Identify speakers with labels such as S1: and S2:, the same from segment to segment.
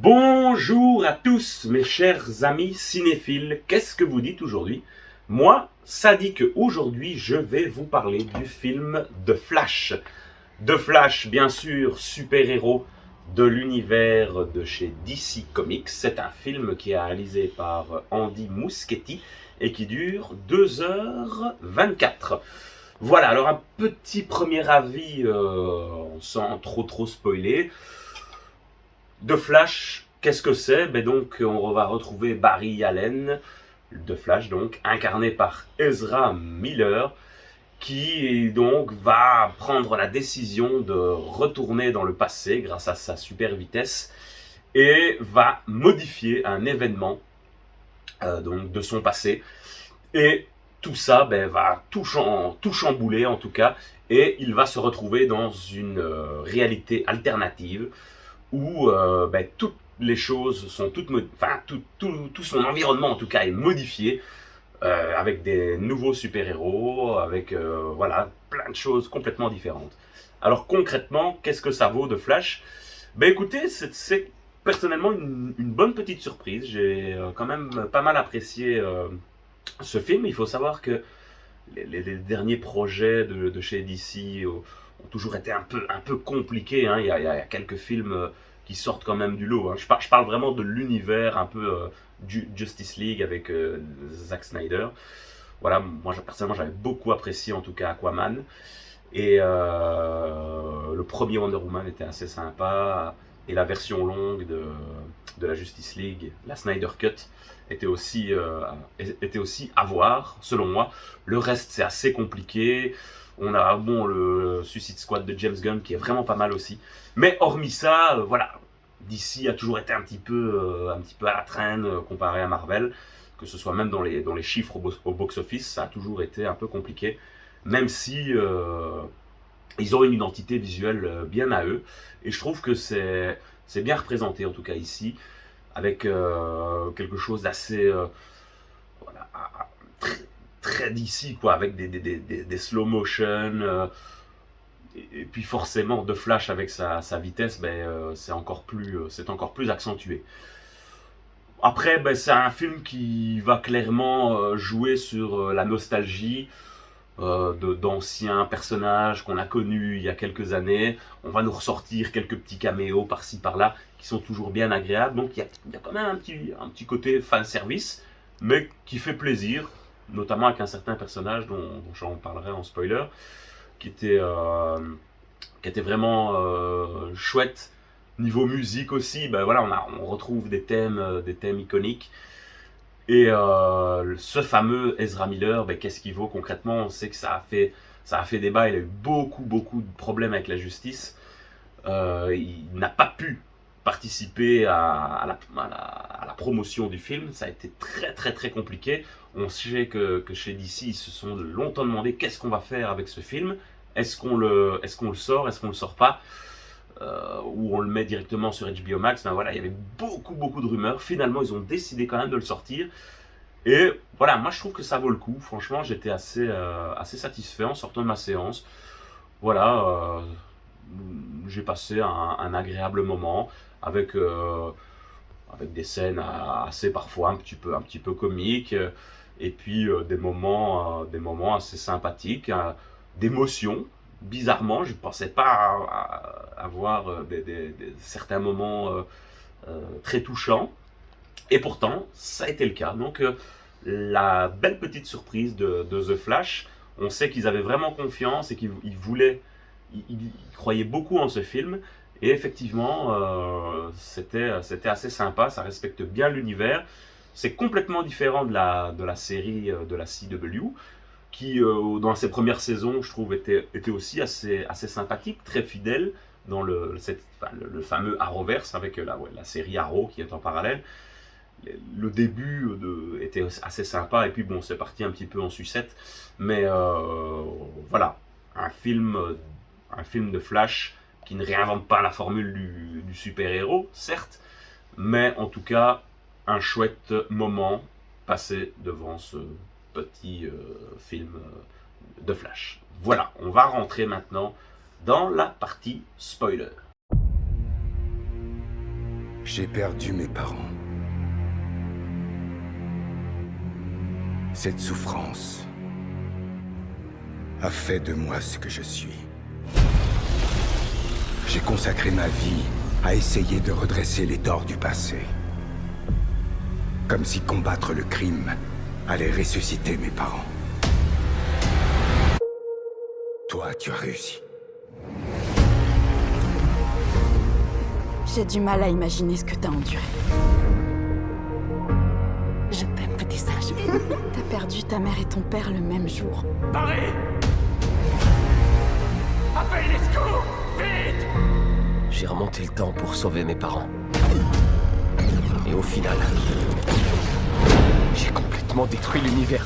S1: Bonjour à tous mes chers amis cinéphiles, qu'est-ce que vous dites aujourd'hui? Moi, ça dit que aujourd'hui je vais vous parler du film The Flash. The Flash, bien sûr, super-héros de l'univers de chez DC Comics. C'est un film qui est réalisé par Andy Muschietti et qui dure 2h24. Voilà, alors un petit premier avis sans trop spoiler. The Flash, qu'est-ce que c'est? Donc, on va retrouver Barry Allen, The Flash, donc, incarné par Ezra Miller, qui donc va prendre la décision de retourner dans le passé grâce à sa super vitesse et va modifier un événement donc de son passé. Et tout ça va tout chambouler en tout cas, et il va se retrouver dans une réalité alternative où toutes les choses sont tout son environnement en tout cas est modifié, avec des nouveaux super-héros, avec voilà, plein de choses complètement différentes. Alors concrètement, qu'est-ce que ça vaut de Flash? Écoutez, c'est personnellement une bonne petite surprise. J'ai quand même pas mal apprécié ce film. Il faut savoir que les derniers projets de chez DC ont toujours été un peu compliqués, hein. Il y a quelques films qui sortent quand même du lot, hein. Je parle vraiment de l'univers un peu du Justice League avec Zack Snyder. Voilà, moi personnellement j'avais beaucoup apprécié en tout cas Aquaman. Et le premier Wonder Woman était assez sympa. Et la version longue de la Justice League, la Snyder Cut, était aussi à voir, selon moi. Le reste, c'est assez compliqué. On a le Suicide Squad de James Gunn qui est vraiment pas mal aussi. Mais hormis ça, voilà, DC a toujours été un petit peu à la traîne comparé à Marvel. Que ce soit même dans les chiffres au box-office, ça a toujours été un peu compliqué. Même si ils ont une identité visuelle bien à eux. Et je trouve que c'est bien représenté, en tout cas ici, avec quelque chose d'assez voilà, très DC, quoi, avec des slow motion. Et puis forcément, The Flash, avec sa vitesse, c'est encore plus accentué. Après, c'est un film qui va clairement jouer sur la nostalgie d'anciens personnages qu'on a connus il y a quelques années. On va nous ressortir quelques petits caméos par-ci par-là qui sont toujours bien agréables. Donc il y a quand même un petit côté fanservice, mais qui fait plaisir, notamment avec un certain personnage dont j'en parlerai en spoiler, qui était vraiment chouette. Niveau musique aussi, voilà, on retrouve des thèmes iconiques. Et ce fameux Ezra Miller, qu'est-ce qu'il vaut concrètement? On sait que ça a fait débat, il a eu beaucoup de problèmes avec la justice. Il n'a pas pu participer à la promotion du film, ça a été très compliqué. On sait que chez DC, ils se sont longtemps demandé qu'est-ce qu'on va faire avec ce film. Est-ce qu'on le sort, est-ce qu'on le sort pas, ou on le met directement sur HBO Max? Voilà, il y avait beaucoup de rumeurs. Finalement, ils ont décidé quand même de le sortir. Et voilà, moi je trouve que ça vaut le coup. Franchement, j'étais assez satisfait en sortant de ma séance. Voilà, j'ai passé un agréable moment avec des scènes assez parfois un petit peu comiques, et puis des moments assez sympathiques, d'émotion. Bizarrement, je ne pensais pas avoir certains moments très touchants, et pourtant ça a été le cas. Donc la belle petite surprise de The Flash, on sait qu'ils avaient vraiment confiance et qu'ils croyaient beaucoup en ce film. Et effectivement, c'était assez sympa, ça respecte bien l'univers. C'est complètement différent de la série de la CW, qui dans ses premières saisons, je trouve, était aussi assez sympathique, très fidèle dans le fameux Arrowverse, avec la série Arrow qui est en parallèle. Le début était assez sympa, et puis bon, c'est parti un petit peu en sucette. Mais voilà, un film de Flash qui ne réinvente pas la formule du super-héros, certes, mais en tout cas, un chouette moment passé devant ce petit film de Flash. Voilà, on va rentrer maintenant dans la partie spoiler.
S2: J'ai perdu mes parents. Cette souffrance a fait de moi ce que je suis. J'ai consacré ma vie à essayer de redresser les torts du passé. Comme si combattre le crime allait ressusciter mes parents. Toi, tu as réussi.
S3: J'ai du mal à imaginer ce que t'as enduré.
S4: Je t'aime, petit sage.
S3: T'as perdu ta mère et ton père le même jour.
S2: Barry! Appelle les secours! Vite!
S4: J'ai remonté le temps pour sauver mes parents. Et au final, j'ai complètement détruit l'univers.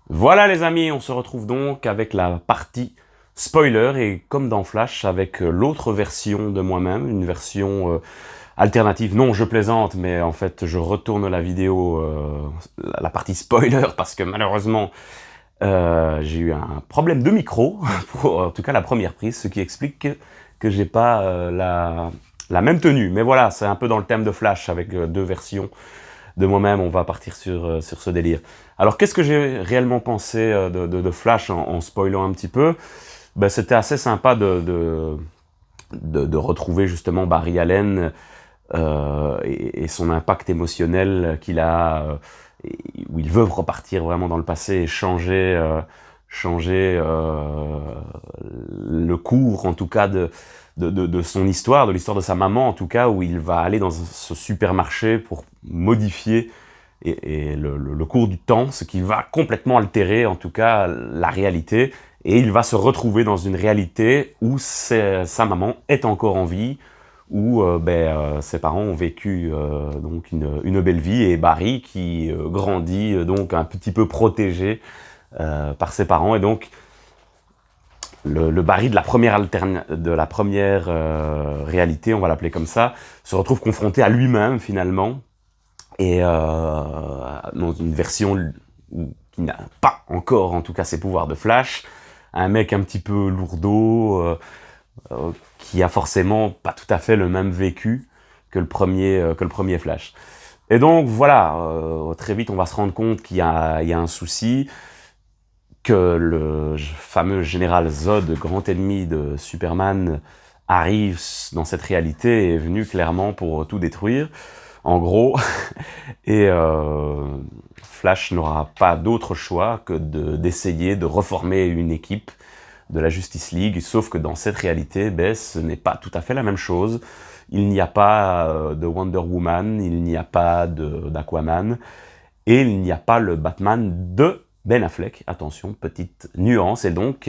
S1: Voilà les amis, on se retrouve donc avec la partie spoiler et comme dans Flash avec l'autre version de moi-même, une version alternative. Non, je plaisante, mais en fait je retourne la vidéo, la partie spoiler parce que malheureusement j'ai eu un problème de micro pour en tout cas la première prise, ce qui explique que j'ai pas la même tenue. Mais voilà, c'est un peu dans le thème de Flash avec deux versions de moi-même, on va partir sur ce délire. Alors qu'est-ce que j'ai réellement pensé de Flash en spoilant un petit peu? Ben, c'était assez sympa de retrouver justement Barry Allen et son impact émotionnel qu'il a, où il veut repartir vraiment dans le passé et changer le cours en tout cas de son histoire, de l'histoire de sa maman en tout cas, où il va aller dans ce supermarché pour modifier et le cours du temps, ce qui va complètement altérer en tout cas la réalité, et il va se retrouver dans une réalité où sa maman est encore en vie, où ses parents ont vécu donc une belle vie, et Barry qui grandit donc un petit peu protégé par ses parents, et donc le Barry de la première réalité, on va l'appeler comme ça, se retrouve confronté à lui-même finalement, et dans une version qui n'a pas encore en tout cas ses pouvoirs de Flash, un mec un petit peu lourdeau, qui a forcément pas tout à fait le même vécu que le premier Flash. Et donc voilà, très vite on va se rendre compte qu'il y a un souci, que le fameux général Zod, grand ennemi de Superman, arrive dans cette réalité et est venu clairement pour tout détruire, en gros, et Flash n'aura pas d'autre choix que d'essayer de reformer une équipe de la Justice League, sauf que dans cette réalité, ce n'est pas tout à fait la même chose. Il n'y a pas de Wonder Woman, il n'y a pas d'Aquaman, et il n'y a pas le Batman de Ben Affleck. Attention, petite nuance, et donc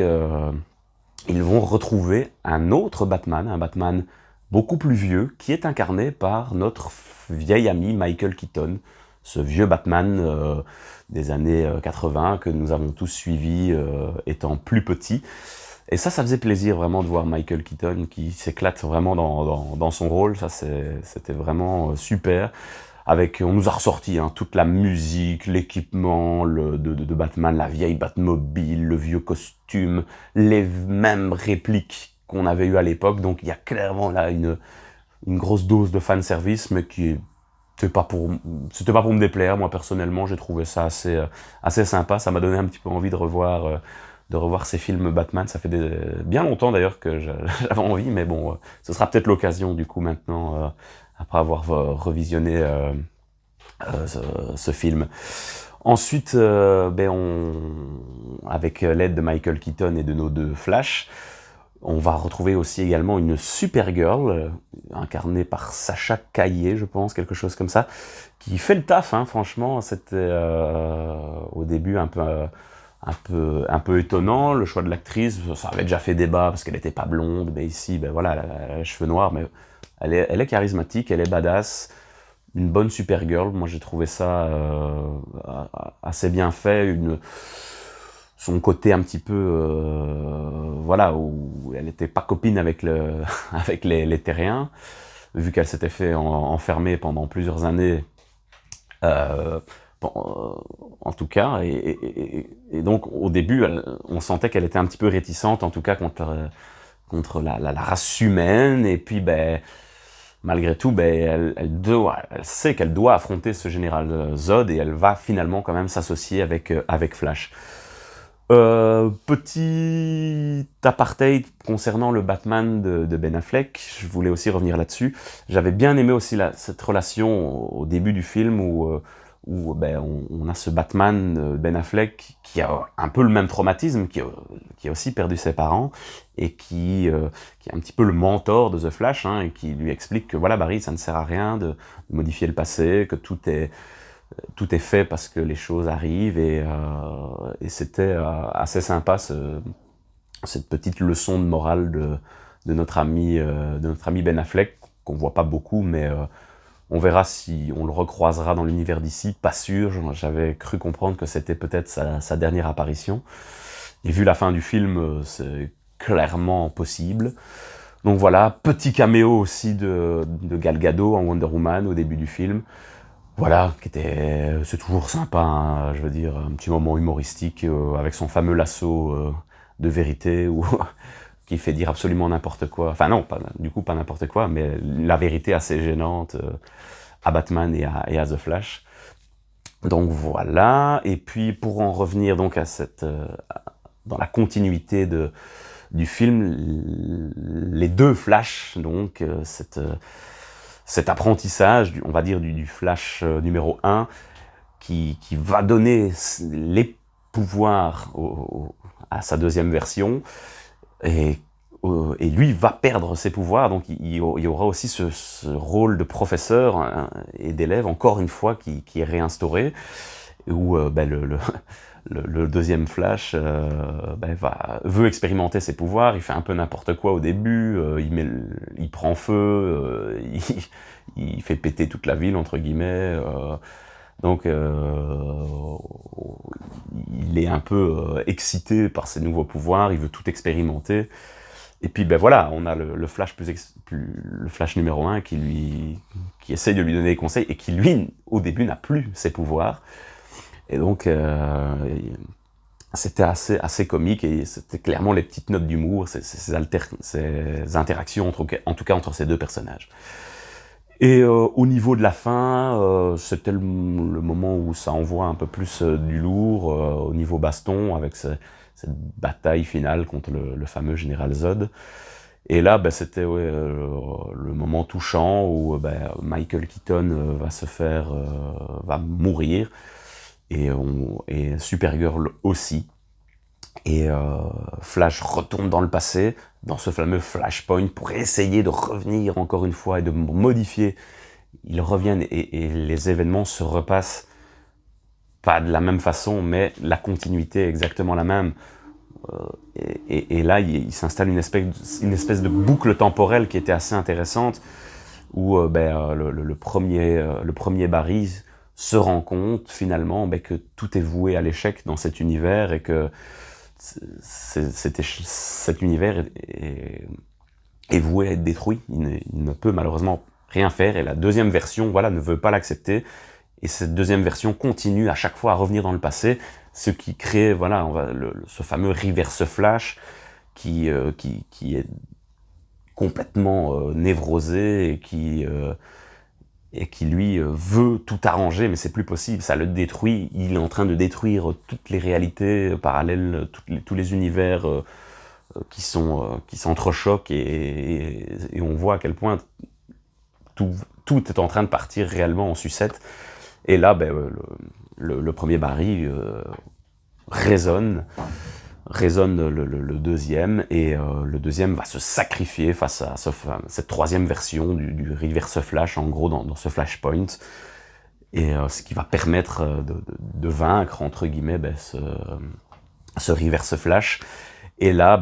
S1: ils vont retrouver un autre Batman, un Batman beaucoup plus vieux, qui est incarné par notre vieil ami Michael Keaton, ce vieux Batman des années 80 que nous avons tous suivi étant plus petits. Et ça faisait plaisir vraiment de voir Michael Keaton qui s'éclate vraiment dans son rôle. Ça, c'était vraiment super. On nous a ressorti toute la musique, l'équipement de Batman, la vieille Batmobile, le vieux costume, les mêmes répliques qu'on avait eues à l'époque. Donc il y a clairement là une grosse dose de fanservice, mais qui c'était pas pour me déplaire. Moi personnellement, j'ai trouvé ça assez sympa. Ça m'a donné un petit peu envie de revoir ces films Batman. Ça fait bien longtemps d'ailleurs que j'avais envie, mais bon, ce sera peut-être l'occasion du coup maintenant, après avoir revisionné ce film. Ensuite, avec l'aide de Michael Keaton et de nos deux Flash, on va retrouver aussi également une Supergirl, incarnée par Sacha Caillé, je pense, quelque chose comme ça, qui fait le taf, franchement. C'était au début un peu étonnant, le choix de l'actrice. Ça avait déjà fait débat parce qu'elle n'était pas blonde, mais ici, voilà, elle a les cheveux noirs, mais elle est charismatique, elle est badass. Une bonne Supergirl, moi j'ai trouvé ça assez bien fait. Son côté un petit peu, où elle n'était pas copine avec les terriens, vu qu'elle s'était fait enfermer pendant plusieurs années, en tout cas, et donc au début, on sentait qu'elle était un petit peu réticente, en tout cas
S5: contre la race humaine, et puis malgré tout, elle sait qu'elle doit affronter ce général Zod, et elle va finalement quand même s'associer avec Flash. Petit apartheid concernant le Batman de Ben Affleck, je voulais aussi revenir là-dessus. J'avais bien aimé aussi cette relation au début du film où on a ce Batman Ben Affleck qui a un peu le même traumatisme, qui a aussi perdu ses parents, et qui est un petit peu le mentor de The Flash, hein, et qui lui explique que voilà, Barry, ça ne sert à rien de modifier le passé, que tout est fait parce que les choses arrivent, et c'était assez sympa cette petite leçon de morale de notre ami Ben Affleck, qu'on voit pas beaucoup, mais on verra si on le recroisera dans l'univers d'ici, pas sûr. J'avais cru comprendre que c'était peut-être sa dernière apparition, et vu la fin du film, c'est clairement possible. Donc voilà, petit caméo aussi de Gal Gadot en Wonder Woman au début du film. Voilà, c'est toujours sympa, hein, je veux dire, un petit moment humoristique avec son fameux lasso de vérité, qui fait dire absolument n'importe quoi. Enfin non, pas n'importe quoi, mais la vérité assez gênante à Batman et à The Flash. Donc voilà, et puis pour en revenir donc à dans la continuité du film, les deux Flash, donc cet apprentissage, on va dire, du Flash numéro 1, qui va donner les pouvoirs à sa deuxième version, et lui va perdre ses pouvoirs, donc il y aura aussi ce rôle de professeur, hein, et d'élève, encore une fois, qui est réinstauré, où le deuxième Flash veut expérimenter ses pouvoirs, il fait un peu n'importe quoi au début, il prend feu, il fait péter toute la ville, entre guillemets, donc il est un peu excité par ses nouveaux pouvoirs, il veut tout expérimenter, et puis voilà, on a le Flash le Flash numéro 1 qui essaye de lui donner des conseils, et qui lui, au début, n'a plus ses pouvoirs. Et donc, c'était assez comique, et c'était clairement les petites notes d'humour, ces interactions, en tout cas entre ces deux personnages. Et au niveau de la fin, c'était le moment où ça envoie un peu plus du lourd au niveau baston, avec cette bataille finale contre le fameux général Zod. Et là, c'était le moment touchant où Michael Keaton va mourir, et Supergirl aussi. Et Flash retourne dans le passé, dans ce fameux Flashpoint, pour essayer de revenir encore une fois et de modifier. Ils reviennent, et les événements se repassent, pas de la même façon, mais la continuité est exactement la même. Et là, il s'installe une espèce de boucle temporelle qui était assez intéressante, où le premier Barry se rend compte finalement que tout est voué à l'échec dans cet univers, et que cet univers est voué à être détruit. Il ne peut malheureusement rien faire, et la deuxième version ne veut pas l'accepter, et cette deuxième version continue à chaque fois à revenir dans le passé, ce qui crée ce fameux Reverse Flash qui est complètement névrosé, et qui lui veut tout arranger, mais c'est plus possible, ça le détruit. Il est en train de détruire toutes les réalités parallèles, tous les univers qui s'entrechoquent, et on voit à quel point tout est en train de partir réellement en sucette. Et là, le premier Barry résonne le deuxième, et le deuxième va se sacrifier face à cette troisième version du Reverse Flash, en gros, dans ce Flashpoint, et ce qui va permettre de vaincre, entre guillemets, ce Reverse Flash. Et là,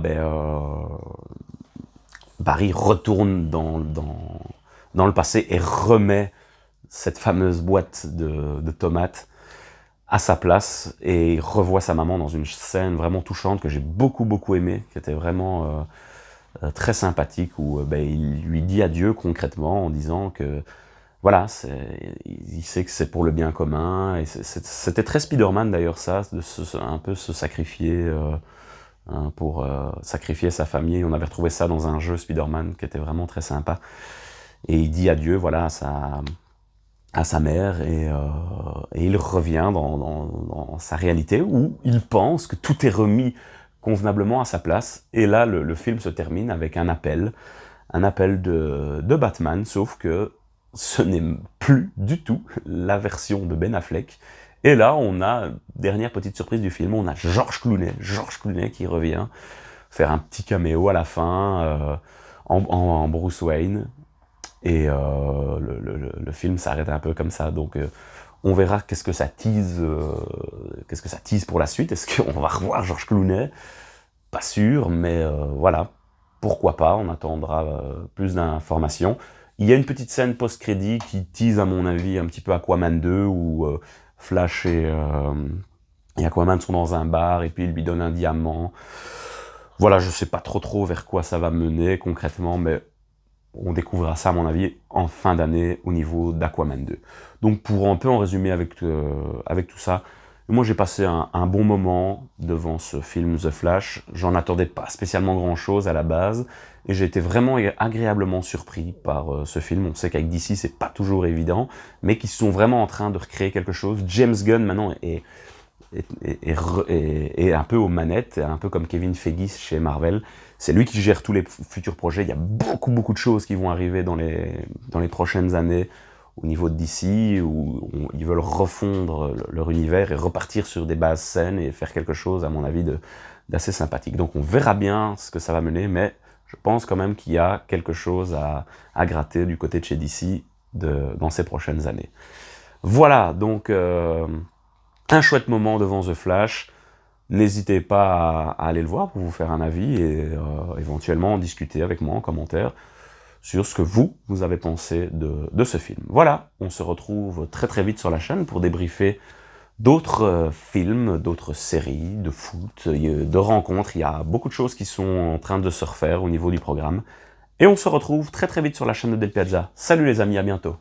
S5: Barry retourne dans le passé et remet cette fameuse boîte de tomates à sa place, et revoit sa maman dans une scène vraiment touchante que j'ai beaucoup aimé, qui était vraiment très sympathique, où il lui dit adieu concrètement en disant que voilà, il sait que c'est pour le bien commun, et c'était très Spider-Man d'ailleurs, ça, de un peu se sacrifier hein, pour sacrifier sa famille. On avait retrouvé ça dans un jeu Spider-Man qui était vraiment très sympa. Et il dit adieu, voilà, à sa mère, et il revient dans sa réalité, où il pense que tout est remis convenablement à sa place. Et là, le film se termine avec un appel de Batman, sauf que ce n'est plus du tout la version de Ben Affleck. Et là, on a, dernière petite surprise du film, on a George Clooney qui revient faire un petit caméo à la fin, en Bruce Wayne. Et le film s'arrête un peu comme ça, donc on verra qu'est-ce que ça tease pour la suite. Est-ce qu'on va revoir George Clooney? Pas sûr, mais voilà, pourquoi pas, on attendra plus d'informations. Il y a une petite scène post-crédit qui tease, à mon avis, un petit peu Aquaman 2, où Flash et Aquaman sont dans un bar, et puis il lui donne un diamant. Voilà, je sais pas trop vers quoi ça va mener concrètement, mais on découvrira ça, à mon avis, en fin d'année au niveau d'Aquaman 2. Donc pour un peu en résumer avec tout ça, moi j'ai passé un bon moment devant ce film The Flash. J'en attendais pas spécialement grand-chose à la base, et j'ai été vraiment agréablement surpris par ce film. On sait qu'avec DC c'est pas toujours évident, mais qu'ils sont vraiment en train de recréer quelque chose. James Gunn maintenant est un peu aux manettes, un peu comme Kevin Feige chez Marvel. C'est lui qui gère tous les futurs projets. Il y a beaucoup de choses qui vont arriver dans les prochaines années au niveau de DC, où ils veulent refondre leur univers et repartir sur des bases saines et faire quelque chose, à mon avis, d'assez sympathique. Donc on verra bien ce que ça va mener, mais je pense quand même qu'il y a quelque chose à gratter du côté de chez DC dans ces prochaines années. Voilà, donc un chouette moment devant The Flash. N'hésitez pas à aller le voir pour vous faire un avis et éventuellement en discuter avec moi en commentaire sur ce que vous avez pensé de ce film. Voilà, on se retrouve très vite sur la chaîne pour débriefer d'autres films, d'autres séries, de foot, de rencontres. Il y a beaucoup de choses qui sont en train de se refaire au niveau du programme. Et on se retrouve très vite sur la chaîne de Del Piazza. Salut les amis, à bientôt.